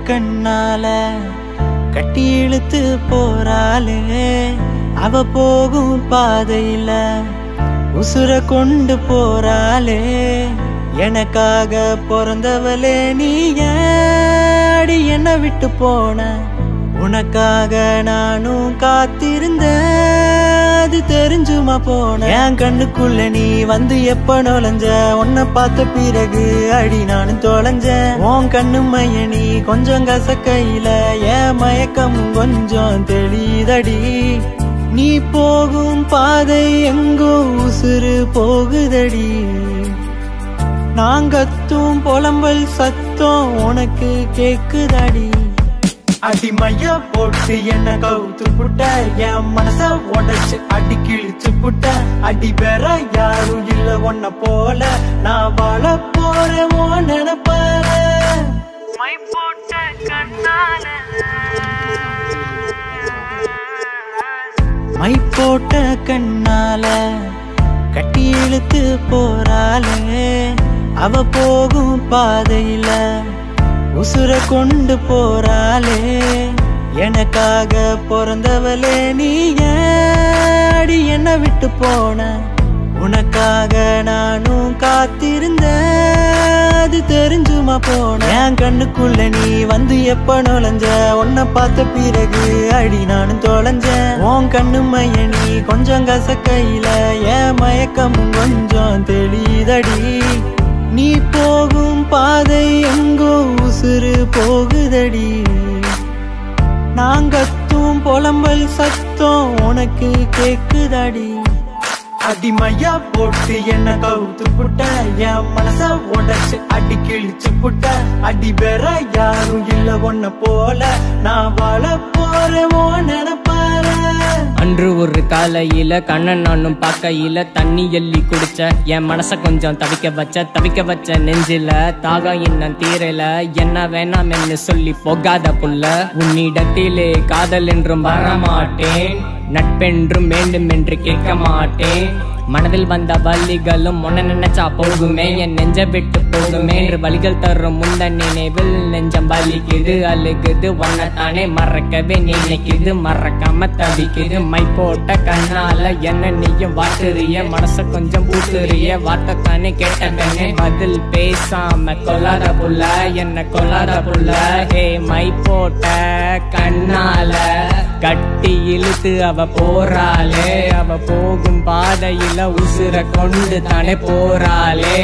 கண்ணால கட்டி இழுத்து போறாளே அவ போகும் பாதையில உசுர கொண்டு போறாளே எனக்காக பிறந்தவளே நீ ஏடி என்ன விட்டு போன உனக்காக நானும் காத்திருந்த அது தெரிஞ்சுமா போன என் கண்ணுக்குள்ள நீ வந்து எப்ப நுழைஞ்ச உன்னை பார்த்த பிறகு அடி நானும் தொலைஞ்சேன் உன் கண்ணு மைய நீ கொஞ்சம் கசக்கையில என் மயக்கம் கொஞ்சம் தெளிதடி நீ போகும் பாதை எங்கோ உசுறு போகுதடி நாங்கத்தும் புலம்பல் சத்தம் உனக்கு கேக்குதடி அடிமையா போட்டு என்ன கவுத்து புட்ட என் மனச உடைச்சு அடி கிழிச்சு புட்ட அடி வேற யாரும் இல்ல ஒன்ன போல நான் வாழ போறேன் நினைப்பார மை போட்ட கண்ணால மை போட்ட கண்ணால கட்டி இழுத்து போறாளே அவ போகும் பாதையில உசுர கொண்டு போறாளே எனக்காக பிறந்தவளே நீ ஏடி என்ன விட்டு போன உனக்காக நானும் காத்திருந்த அது தெரிஞ்சுமா போன என் கண்ணுக்குள்ள நீ வந்து எப்ப நுழைஞ்ச உன்னை பார்த்த பிறகு அடி நானும் தொலைஞ்சேன் உன் கண்ணு மைய நீ கொஞ்சம் கசக்கையில என் மயக்கம் கொஞ்சம் தெளிதடி நீ போகும் பாதை எங்கோ உசுறு போகுதடி நாங்கத்தும் புலம்பல் சத்தம் உனக்கு கேக்குதடி அடிமையா போட்டு என்ன கவுத்து புட்ட என் மனச உடைச்சு அடி கிழிச்சு புட்ட அடி வேற யாரும் இல்ல ஒன்ன போல நான் வாழ போறேன் நினைப்பார அன்று ஒரு காலையில கண்ணன் நானும் பார்க்கையில தண்ணி எள்ளி குடிச்ச என் மனச கொஞ்சம் தவிக்க வச்ச நெஞ்சில தாகம் இன்னும் தீரல என்ன வேணாம் என்று சொல்லி போகாத புள்ள உன்னிடத்திலே காதல் என்றும் வரமாட்டேன் நட்பென்றும் வேண்டும் என்று கேட்க மாட்டேன் மனதில் வந்த வலிகளும் உன்ன நினைச்சா போகுமே என் நெஞ்ச விட்டு போகுமே என்று வலிகள் தரும் முந்த நினைவில் நெஞ்சம் வலிக்குது அழுகுது உன்னைத்தானே மறக்கவே நினைக்குது மறக்காம தவிக்குது மை போட்ட கண்ணால என்ன நீயும் வாட்டுறிய மனச கொஞ்சம் பூட்டுறிய வார்த்தைத்தானே கேட்ட பெண்ணே பதில் பேசாம கொல்லாத புள்ள என்ன கொல்லாத புள்ள ஹே மை போட்ட கண்ணால கட்டி இழுத்து அவ போறாளே அவ போகும் பாதையில உசுர கொண்டு தானே போறாளே